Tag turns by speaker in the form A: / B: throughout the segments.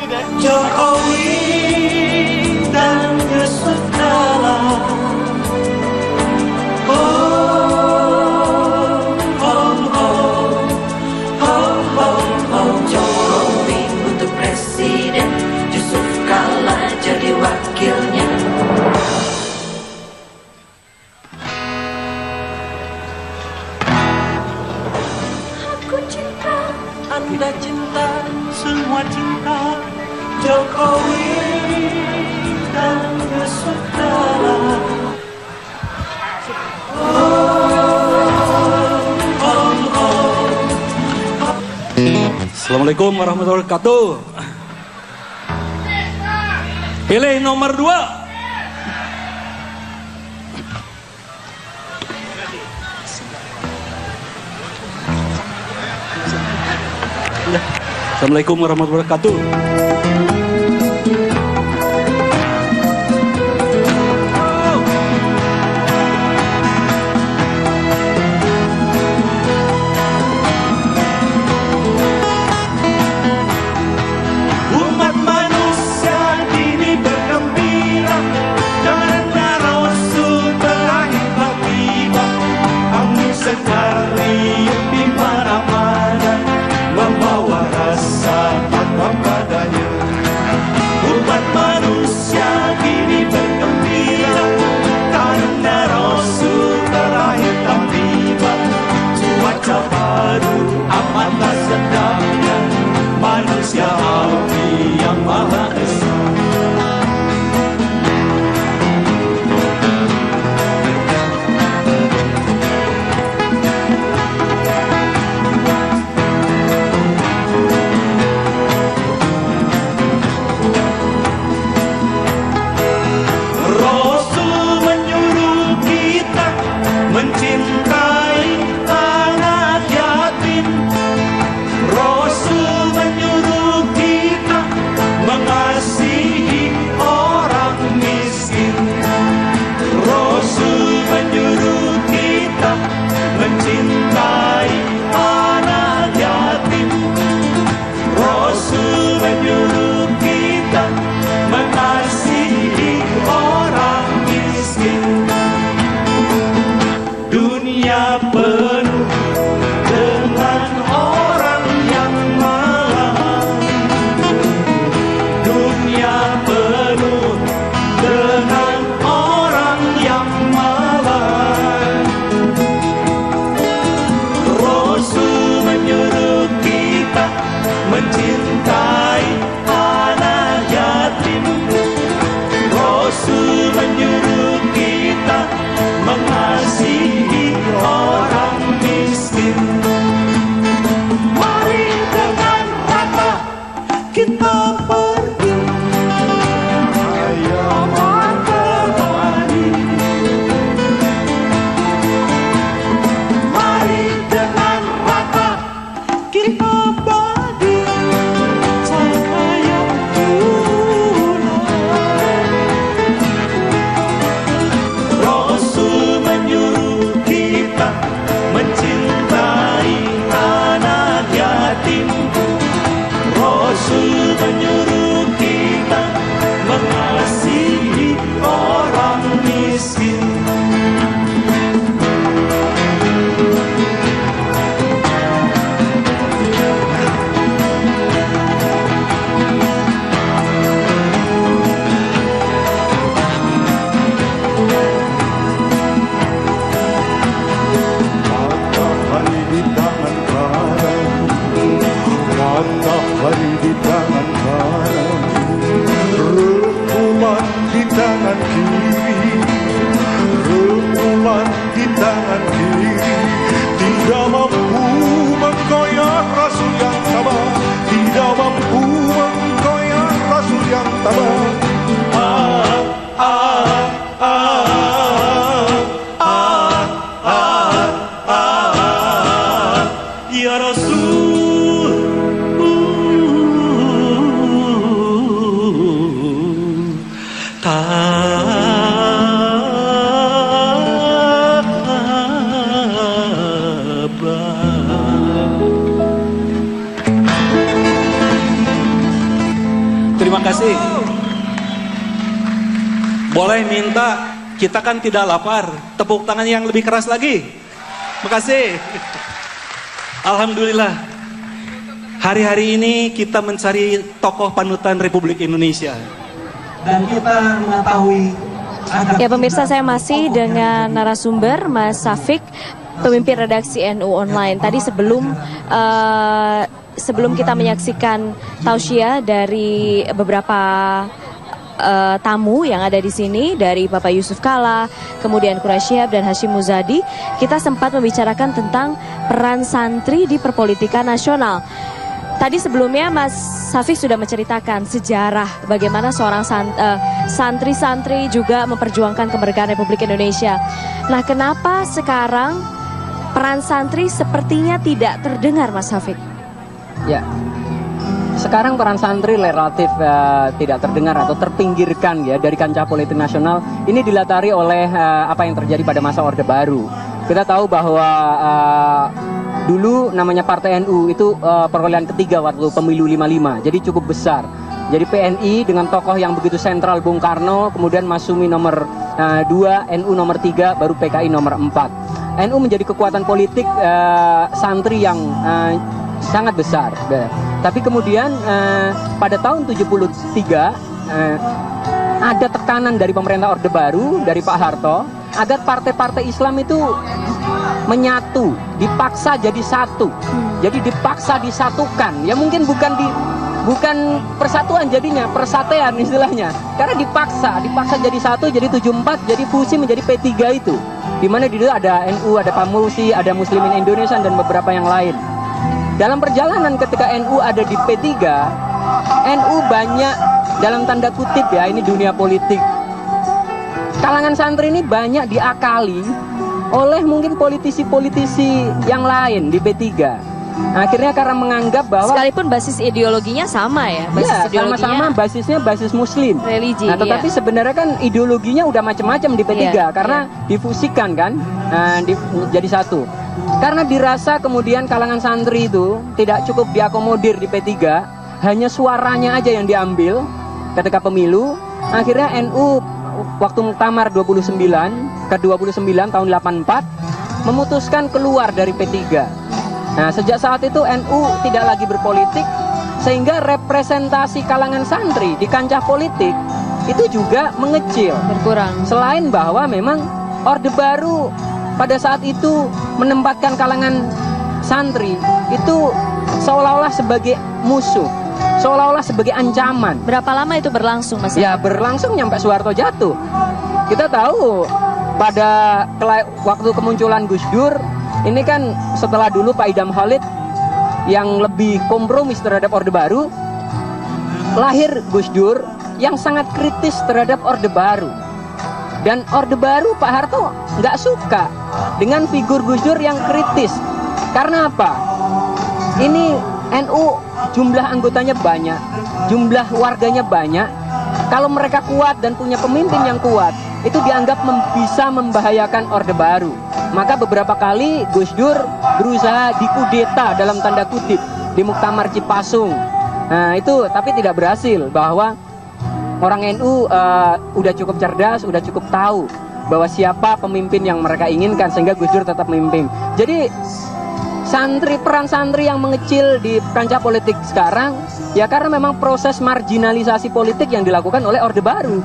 A: Jokowi dan Yusuf Kala.
B: Jokowi untuk presiden, Yusuf Kala jadi wakilnya.
A: Aku cinta, Anda cinta, semua cinta. Jokowi dan Yusuf Kala.
C: Assalamualaikum warahmatullahi wabarakatuh. Pilih nomor 2. Assalamualaikum warahmatullahi wabarakatuh.
A: Umat manusia kini bergembira karena Rasul telah tiba. Angin segar riuh di mana-mana membawa rasa takwa padanya. Umat manusia kini bergembira karena Rasul telah tiba. Cuaca baru amatlah sedapnya, manusia hati yang maha esa. Rasul menyuruh kita mencintai anak yatim. Rasul menyuruh kita mengasihi orang miskin. Rasul menyuruh kita mencintai anak yatim. Rasul menyuruh kita mengasihi orang miskin. Dunia penuh dengan orang yang malang. Dunia penuh dengan orang yang malang. Rasul menyuruh kita mencintai anak yatim. Rasul menyuruh kita mengasihi orang miskin. Mari dengan rata kita pergi, ayo bertani. Mari dengan rata kita bagi cahaya bulan. Rasul menyuruh kita mencintai anak yatim. Rasul menyuruh kita mengasihi orang miskin. Matahari di tangan kanan, matahari di tangan kanan, rengkulan di tangan kiri, rengkulan di tangan kiri. Tidak mampu menggoyah Rasul yang tabah, tidak mampu menggoyah Rasul yang tabah. Ya Rasul, tabah.
C: Boleh minta, kita kan tidak lapar. Tepuk tangan yang lebih keras lagi. Makasih. Alhamdulillah. Hari-hari ini kita mencari tokoh panutan Republik Indonesia. Dan kita mengetahui
D: Ya pemirsa, saya masih dengan narasumber Mas Safik, pemimpin redaksi NU Online. Tadi sebelum kita menyaksikan tausiah dari beberapa tamu yang ada di sini, dari Bapak Yusuf Kalla, kemudian Quraish Shihab dan Hashim Muzadi, kita sempat membicarakan tentang peran santri di perpolitikan nasional. Tadi sebelumnya Mas Safik sudah menceritakan sejarah bagaimana seorang santri-santri juga memperjuangkan kemerdekaan Republik Indonesia. Nah, kenapa sekarang peran santri sepertinya tidak terdengar, Mas Safik?
E: Ya, sekarang peran santri relatif tidak terdengar atau terpinggirkan ya dari kancah politik nasional. Ini dilatari oleh apa yang terjadi pada masa Orde Baru. Kita tahu bahwa dulu namanya Partai NU itu perolehan ketiga waktu pemilu 55, jadi cukup besar. Jadi PNI dengan tokoh yang begitu sentral Bung Karno, kemudian Masyumi nomor 2, NU nomor 3, baru PKI nomor 4. NU menjadi kekuatan politik santri yang sangat besar. Tapi kemudian pada tahun 73 ada tekanan dari pemerintah Orde Baru, dari Pak Harto, agar partai-partai Islam itu menyatu, dipaksa jadi satu. Jadi dipaksa disatukan. Ya mungkin bukan persatuan jadinya, persatean istilahnya. Karena dipaksa jadi satu, jadi 74, jadi fusi menjadi P3 itu. Di mana di situ ada NU, ada PAMURSI, ada Muslimin Indonesia dan beberapa yang lain. Dalam perjalanan ketika NU ada di P3, NU banyak dalam tanda kutip ya, ini dunia politik. Kalangan santri ini banyak diakali oleh mungkin politisi-politisi yang lain di P3. Akhirnya karena menganggap bahwa
D: sekalipun basis ideologinya sama ya,
E: sama-sama basisnya basis Muslim,
D: religi.
E: Nah, tetapi sebenarnya kan ideologinya udah macam-macam di P3 karena difusikan kan, jadi satu. Karena dirasa kemudian kalangan santri itu tidak cukup diakomodir di P3, hanya suaranya aja yang diambil ketika pemilu. Akhirnya NU waktu Muktamar ke-29 tahun 84 memutuskan keluar dari P3. Nah, sejak saat itu NU tidak lagi berpolitik, sehingga representasi kalangan santri di kancah politik itu juga mengecil,
D: berkurang.
E: Selain bahwa memang Orde Baru pada saat itu menempatkan kalangan santri itu seolah-olah sebagai musuh, seolah-olah sebagai ancaman.
D: Berapa lama itu berlangsung, Mas?
E: Ya, berlangsung sampai Soeharto jatuh. Kita tahu pada waktu kemunculan Gus Dur, ini kan setelah dulu Pak Idam Khalid yang lebih kompromis terhadap Orde Baru, lahir Gus Dur yang sangat kritis terhadap Orde Baru. Dan Orde Baru Pak Harto nggak suka dengan figur Gus Dur yang kritis. Karena apa? Ini NU jumlah anggotanya banyak, jumlah warganya banyak. Kalau mereka kuat dan punya pemimpin yang kuat, itu dianggap bisa membahayakan Orde Baru. Maka beberapa kali Gus Dur berusaha dikudeta dalam tanda kutip di Muktamar Cipasung. Nah itu tapi tidak berhasil, bahwa orang NU udah cukup cerdas, udah cukup tahu bahwa siapa pemimpin yang mereka inginkan, sehingga Gus Dur tetap memimpin. Jadi peran santri yang mengecil di kancah politik sekarang ya karena memang proses marginalisasi politik yang dilakukan oleh Orde Baru.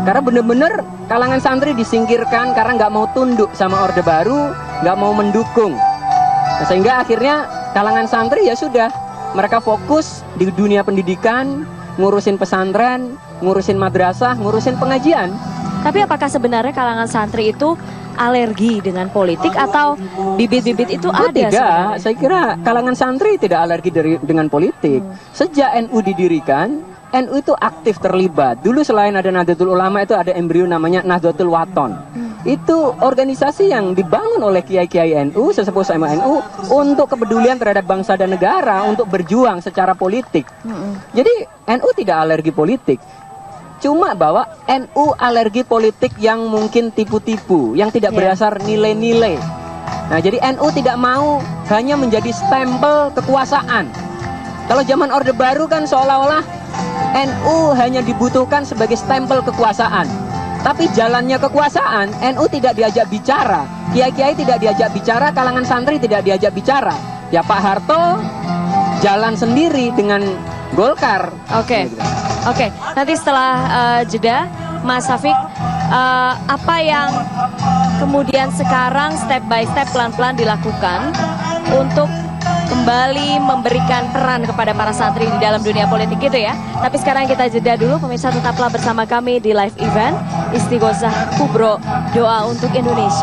E: Karena benar-benar kalangan santri disingkirkan karena nggak mau tunduk sama Orde Baru, nggak mau mendukung. Nah, sehingga akhirnya kalangan santri ya sudah, mereka fokus di dunia pendidikan, ngurusin pesantren, ngurusin madrasah, ngurusin pengajian.
D: Tapi apakah sebenarnya kalangan santri itu alergi dengan politik atau bibit-bibit itu ada?
E: Tidak,
D: sebenarnya?
E: saya kira kalangan santri tidak alergi dengan politik. Sejak NU didirikan, NU itu aktif terlibat. Dulu selain ada Nahdlatul Ulama itu ada embrio namanya Nahdlatul Wathon. Itu organisasi yang dibangun oleh kiai-kiai NU, sesepuh sama NU untuk kepedulian terhadap bangsa dan negara, untuk berjuang secara politik. Jadi NU tidak alergi politik. Cuma bahwa NU alergi politik yang mungkin tipu-tipu, yang tidak berdasar nilai-nilai. Nah, jadi NU tidak mau hanya menjadi stempel kekuasaan. Kalau zaman Orde Baru kan seolah-olah NU hanya dibutuhkan sebagai stempel kekuasaan. Tapi jalannya kekuasaan, NU tidak diajak bicara, kiai-kiai tidak diajak bicara, kalangan santri tidak diajak bicara. Ya Pak Harto jalan sendiri dengan Golkar.
D: Oke. Oke, nanti setelah jeda, Mas Syafiq, apa yang kemudian sekarang step by step pelan-pelan dilakukan untuk kembali memberikan peran kepada para santri di dalam dunia politik gitu ya. Tapi sekarang kita jeda dulu, pemirsa tetaplah bersama kami di live event Istighosah Kubro Doa untuk Indonesia.